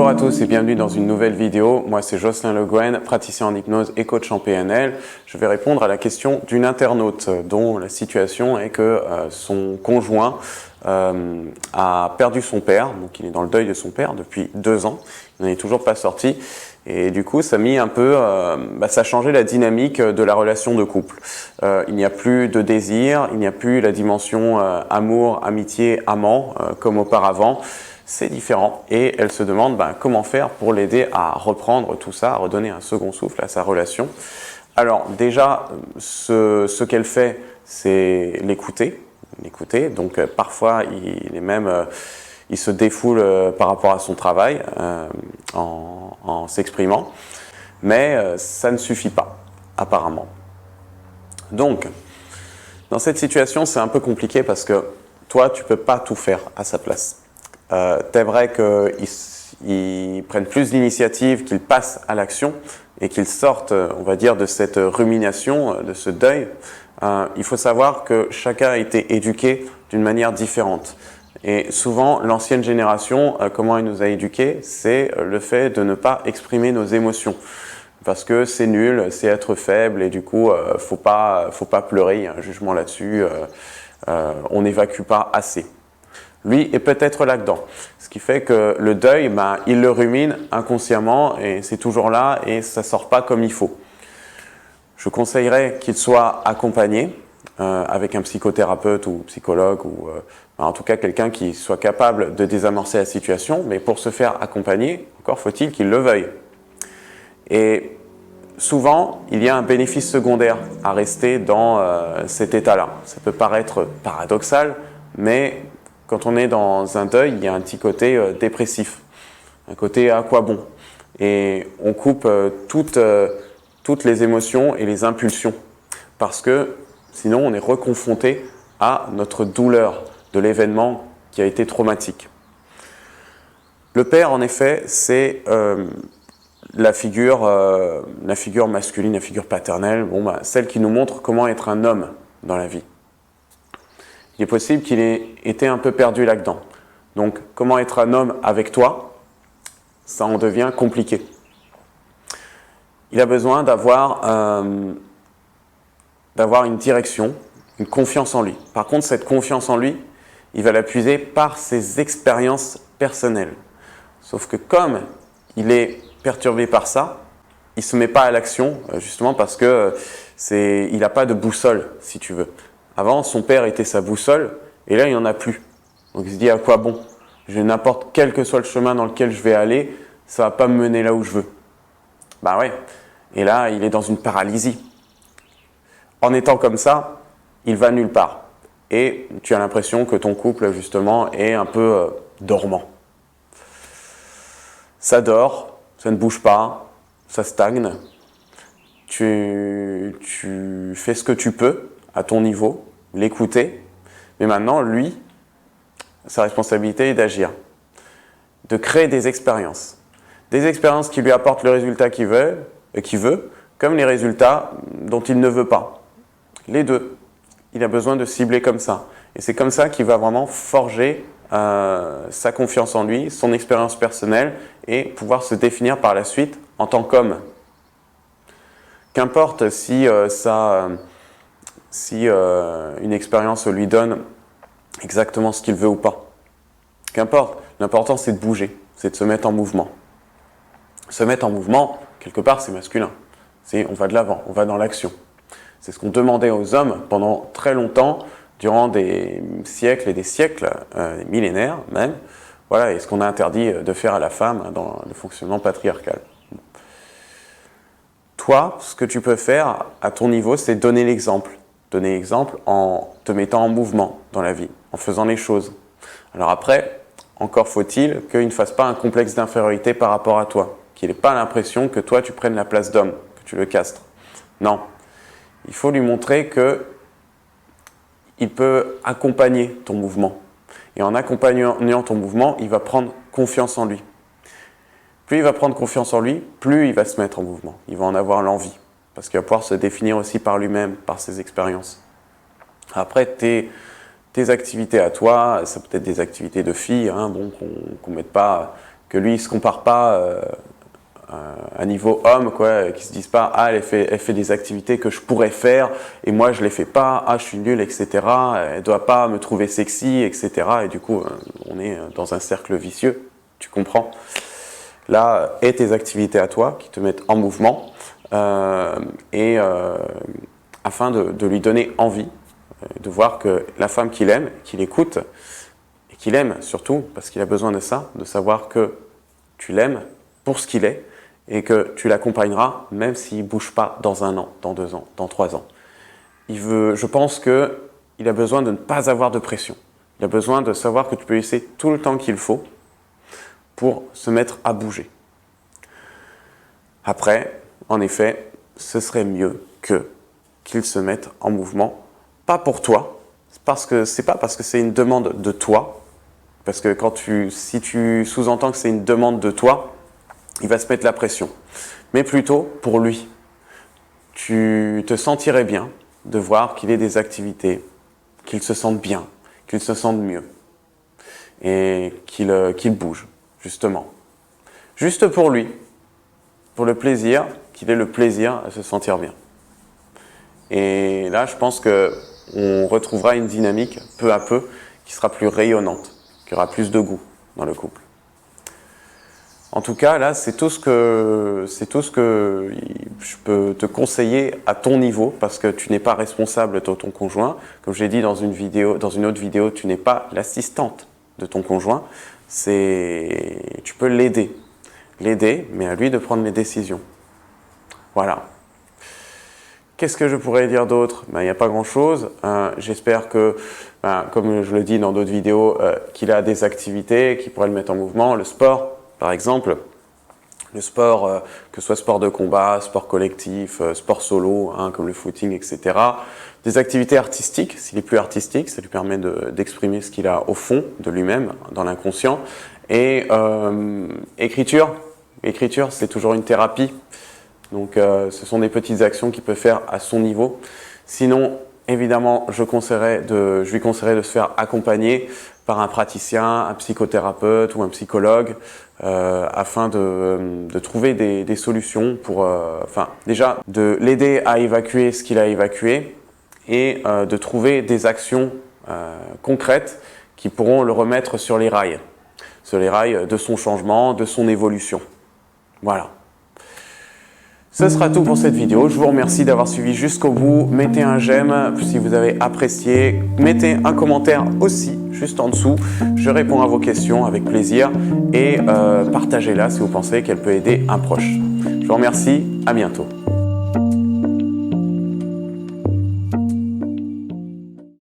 Bonjour à tous et bienvenue dans une nouvelle vidéo. Moi c'est Jocelyn Le Gouen, praticien en hypnose et coach en PNL. Je vais répondre à la question d'une internaute dont la situation est que son conjoint a perdu son père. Donc il est dans le deuil de son père depuis 2 ans. Il n'en est toujours pas sorti. Et du coup, ça a mis un peu, ça a changé la dynamique de la relation de couple. Il n'y a plus de désir, il n'y a plus la dimension amour, amitié, amant comme auparavant. C'est différent et elle se demande comment faire pour l'aider à reprendre tout ça, à redonner un second souffle à sa relation. Alors déjà, ce qu'elle fait, c'est l'écouter. Donc parfois, il se défoule par rapport à son travail en s'exprimant, mais ça ne suffit pas, apparemment. Donc, dans cette situation, c'est un peu compliqué parce que toi, tu ne peux pas tout faire à sa place. T'aimerais qu'il prenne plus d'initiative, qu'il passe à l'action et qu'il sorte, on va dire, de cette rumination, de ce deuil. Il faut savoir que chacun a été éduqué d'une manière différente. Et souvent, l'ancienne génération, comment elle nous a éduqués, c'est le fait de ne pas exprimer nos émotions. Parce que c'est nul, c'est être faible et du coup, faut pas pleurer, il y a un jugement là-dessus, on n'évacue pas assez. Lui est peut-être là-dedans. Ce qui fait que le deuil, il le rumine inconsciemment et c'est toujours là et ça ne sort pas comme il faut. Je conseillerais qu'il soit accompagné avec un psychothérapeute ou psychologue ou en tout cas quelqu'un qui soit capable de désamorcer la situation, mais pour se faire accompagner, encore faut-il qu'il le veuille. Et souvent, il y a un bénéfice secondaire à rester dans cet état-là. Ça peut paraître paradoxal, mais quand on est dans un deuil, il y a un petit côté dépressif, un côté à quoi bon. Et on coupe toutes les émotions et les impulsions, parce que sinon on est reconfronté à notre douleur de l'événement qui a été traumatique. Le père, en effet, c'est la figure masculine, la figure paternelle, celle qui nous montre comment être un homme dans la vie. Il est possible qu'il ait été un peu perdu là-dedans. Donc, comment être un homme avec toi, ça en devient compliqué. Il a besoin d'avoir une direction, une confiance en lui. Par contre, cette confiance en lui, il va l'appuyer par ses expériences personnelles. Sauf que comme il est perturbé par ça, il ne se met pas à l'action, justement parce que il n'a pas de boussole, si tu veux. Avant, son père était sa boussole, et là, il n'y en a plus. Donc il se dit, à quoi bon? N'importe quel que soit le chemin dans lequel je vais aller, ça ne va pas me mener là où je veux. Ouais. Et là, il est dans une paralysie. En étant comme ça, il va nulle part. Et tu as l'impression que ton couple, justement, est un peu dormant. Ça dort, ça ne bouge pas, ça stagne. Tu fais ce que tu peux à ton niveau, l'écouter, mais maintenant, lui, sa responsabilité est d'agir, de créer des expériences qui lui apportent le résultat qu'il veut, comme les résultats dont il ne veut pas. Les deux, il a besoin de cibler comme ça, et c'est comme ça qu'il va vraiment forger sa confiance en lui, son expérience personnelle, et pouvoir se définir par la suite en tant qu'homme. Qu'importe si une expérience lui donne exactement ce qu'il veut ou pas. Qu'importe, l'important c'est de bouger, c'est de se mettre en mouvement. Se mettre en mouvement, quelque part, c'est masculin. On va de l'avant, on va dans l'action. C'est ce qu'on demandait aux hommes pendant très longtemps, durant des siècles et des siècles, des millénaires même. Voilà, et ce qu'on a interdit de faire à la femme dans le fonctionnement patriarcal. Toi, ce que tu peux faire à ton niveau, c'est donner l'exemple. Donner l'exemple en te mettant en mouvement dans la vie, en faisant les choses. Alors après, encore faut-il qu'il ne fasse pas un complexe d'infériorité par rapport à toi, qu'il n'ait pas l'impression que toi tu prennes la place d'homme, que tu le castres. Non, il faut lui montrer qu'il peut accompagner ton mouvement. Et en accompagnant ton mouvement, il va prendre confiance en lui. Plus il va prendre confiance en lui, plus il va se mettre en mouvement. Il va en avoir l'envie. Parce qu'il va pouvoir se définir aussi par lui-même, par ses expériences. Après, tes activités à toi, ça peut être des activités de filles, qu'on ne mette pas que lui il se compare pas à niveau homme, quoi, qui se disent pas ah elle fait des activités que je pourrais faire et moi je les fais pas, ah je suis nul, etc. Elle doit pas me trouver sexy, etc. Et du coup on est dans un cercle vicieux, tu comprends? Là, aie tes activités à toi qui te mettent en mouvement afin de lui donner envie de voir que la femme qu'il aime, qu'il écoute et qu'il aime surtout parce qu'il a besoin de ça, de savoir que tu l'aimes pour ce qu'il est et que tu l'accompagneras même s'il ne bouge pas dans 1 an, dans 2 ans, dans 3 ans. Je pense qu'il a besoin de ne pas avoir de pression. Il a besoin de savoir que tu peux laisser tout le temps qu'il faut pour se mettre à bouger. Après, en effet, ce serait mieux qu'il se mette en mouvement, pas pour toi, c'est pas parce que c'est une demande de toi, parce que si tu sous-entends que c'est une demande de toi, il va se mettre la pression, mais plutôt pour lui. Tu te sentirais bien de voir qu'il ait des activités, qu'il se sente bien, qu'il se sente mieux, et qu'il bouge, justement. Juste pour lui, pour le plaisir, qu'il ait le plaisir à se sentir bien. Et là, je pense qu'on retrouvera une dynamique, peu à peu, qui sera plus rayonnante, qui aura plus de goût dans le couple. En tout cas, là, c'est tout ce que je peux te conseiller à ton niveau, parce que tu n'es pas responsable de ton conjoint. Comme je l'ai dit dans une autre vidéo, tu n'es pas l'assistante de ton conjoint. Tu peux l'aider, mais à lui de prendre les décisions. Voilà. Qu'est-ce que je pourrais dire d'autre? Il n'y a pas grand-chose. J'espère que, comme je le dis dans d'autres vidéos, qu'il a des activités qui pourraient le mettre en mouvement. Le sport, par exemple. Le sport, que ce soit sport de combat, sport collectif, sport solo, comme le footing, etc. Des activités artistiques, s'il est plus artistique, ça lui permet d'exprimer ce qu'il a au fond de lui-même, dans l'inconscient. Et écriture, c'est toujours une thérapie. Donc ce sont des petites actions qu'il peut faire à son niveau. Sinon, évidemment, je lui conseillerais de se faire accompagner par un praticien, un psychothérapeute ou un psychologue afin de trouver des solutions pour, déjà de l'aider à évacuer ce qu'il a évacué et de trouver des actions concrètes qui pourront le remettre sur les rails de son changement, de son évolution. Voilà. Ce sera tout pour cette vidéo. Je vous remercie d'avoir suivi jusqu'au bout. Mettez un j'aime si vous avez apprécié. Mettez un commentaire aussi, juste en dessous. Je réponds à vos questions avec plaisir. Et partagez-la si vous pensez qu'elle peut aider un proche. Je vous remercie. À bientôt.